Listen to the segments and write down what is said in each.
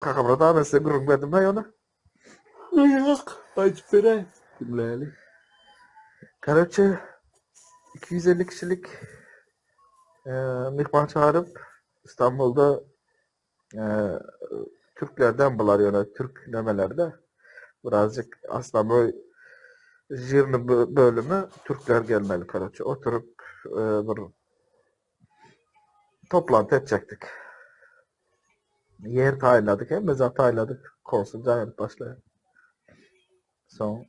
Kaka burada ben size gurur verdim ben ona. Yok. Açıp vere. Dinleyeli. Короче 250 kişilik mihman çağırıp İstanbul'da e, Türklerden bular yani Türk nemelerde birazcık aslında böyle jirni bölümü Türkler gelmeli короче. Oturup bir toplantı edecektik. Yer tayinladık hem mezar tayinladık. Konsul canım başlayan. Son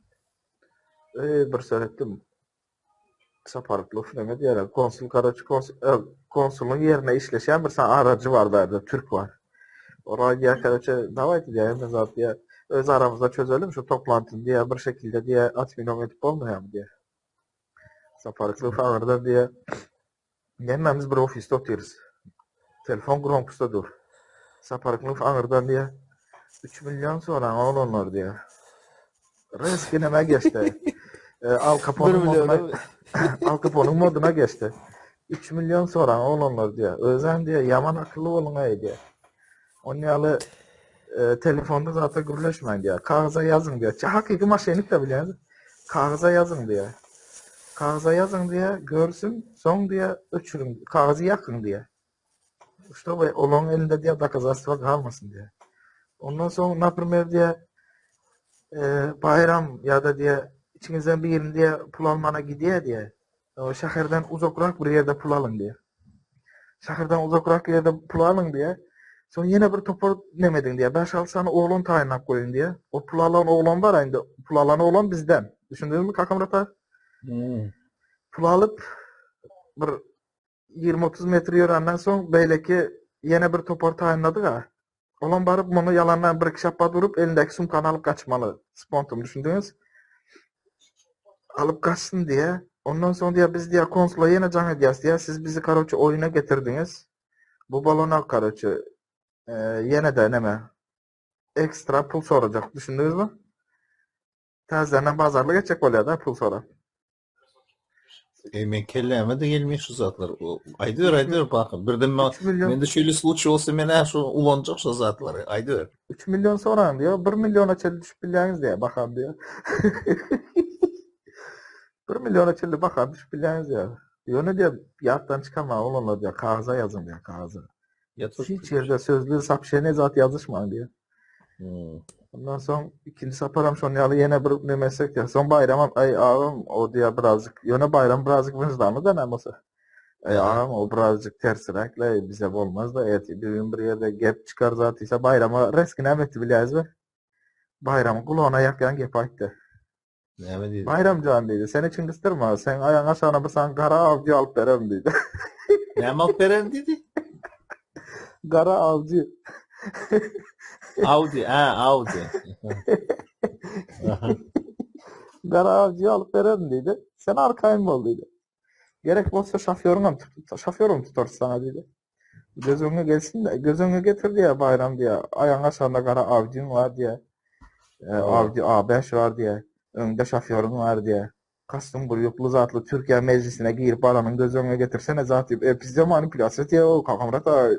bir söyledim. Saparıklı falan diyelim. Konsul короче konsulun yerine işleşen bir aracı var bende. Türk var. Oraya diye короче давайте diye mezar diye öz aramızda çözelim şu toplantıyı diye bir şekilde diye admin edip olmayalım diye. Saparıklı falan diye. Gelmemiz bir ofiste oturuyoruz. Telefon Gronkus'ta dur. Saparıklı Anır'dan diye 3 milyon sonra olanlar diye. Reskineme geçti. Al 1 Capone'un milyon moduna değil mi? Al Capone'un moduna geçti. 3 milyon sonra olanlar diye. Özen diye yaman akıllı olun ay diye. Onun yalı telefonda zaten gürleşmeyin diye. Kağıza yazın diye. Hakiki maşenik de biliyorsunuz. Kağıza yazın diye. Kağıza yazın diye görsün. Son diye öçürün. Kağızı yakın diye. İşte onun elinde diye doказательство kalmasın diye. Ondan sonra например diye bayram ya da diye içinizden bir yerin diye pul almana gidiyor diye. O şehirden uzakrak bir yerde pul alın diye. Şehirden uzakrak bir yerde pul alın diye. Sonra yine bir topar demedin diye. 5-6 tane oğlan tayinlap koyun diye. O pul alan oğlan var aynı. Pul alan oğlan bizden. Düşündünüz mü Kakamrata? Pul alıp bir 20-30 metre yürüyenden sonra beyleki yine bir topar tayinladı ha. Olan barıp bunu yalandan bir iki şappa durup elindeki sumkanı alıp kaçmalı. Spontum düşündünüz. Alıp kaçsın diye. Ondan sonra diye biz diye konsula yine can edeceğiz diye. Siz bizi karoçu oyuna getirdiniz. Bu balona karoçu yine de neme ekstra pul soracak. Düşündünüz mü? Tezlerden pazarlık edecek oluyor da pul sonra. Men kelleme de gelmiyor şu zatlar. Aydır bakın. Birden 3 milyon men de şöyle случай olsa men şu ulanacak şu zatları. Aydır. 3 milyon sonra diyor. 1 milyona çel düşüp bilyaniz diye bakan diyor. 1 milyona çel bakan düşüp bilyaniz diyor. Diyor ne diyor? Yattan çıkarma olanlar diyor. Kağıza yazın diyor kağıza. Yatıp. Hiç yerde sözlü sapşene zat yazışma diyor. Ondan sonra ikinci saparam son yalı yine bir ne meslek diyor. Son bayram ay ağam o diye birazcık yöne bayram birazcık vicdanlı da ne masa. Ay ağam o birazcık tersirekle bize olmaz da evet bir gün bir yerde gep çıkar zaten ise bayrama reskine etti biliyoruz be. Bayramın kulağına yakyan gep ayttı. Ne dedi? Bayram can dedi. Seni çıngıstırma. Sen ayağın aşağına bir sen kara avcı alıp verem dedi. Ne mal veren dedi? Kara avcı. Audi, Audi. Aha. Kara avcı alıp verem dedi. Sen arkayım ol dedi. Gerek olsa şoförüm tutar sana dedi. Göz önüne gelsin de göz önüne getir diye bayram diye. Ayağın aşağında kara avcın var diye. Avcı A5 var diye. Önünde şoförün var diye. Kastım buyruklu zatlı Türkiye meclisine girip adamın göz önüne getirsene zatı. Bizde manipülasyon diye o kakamrata.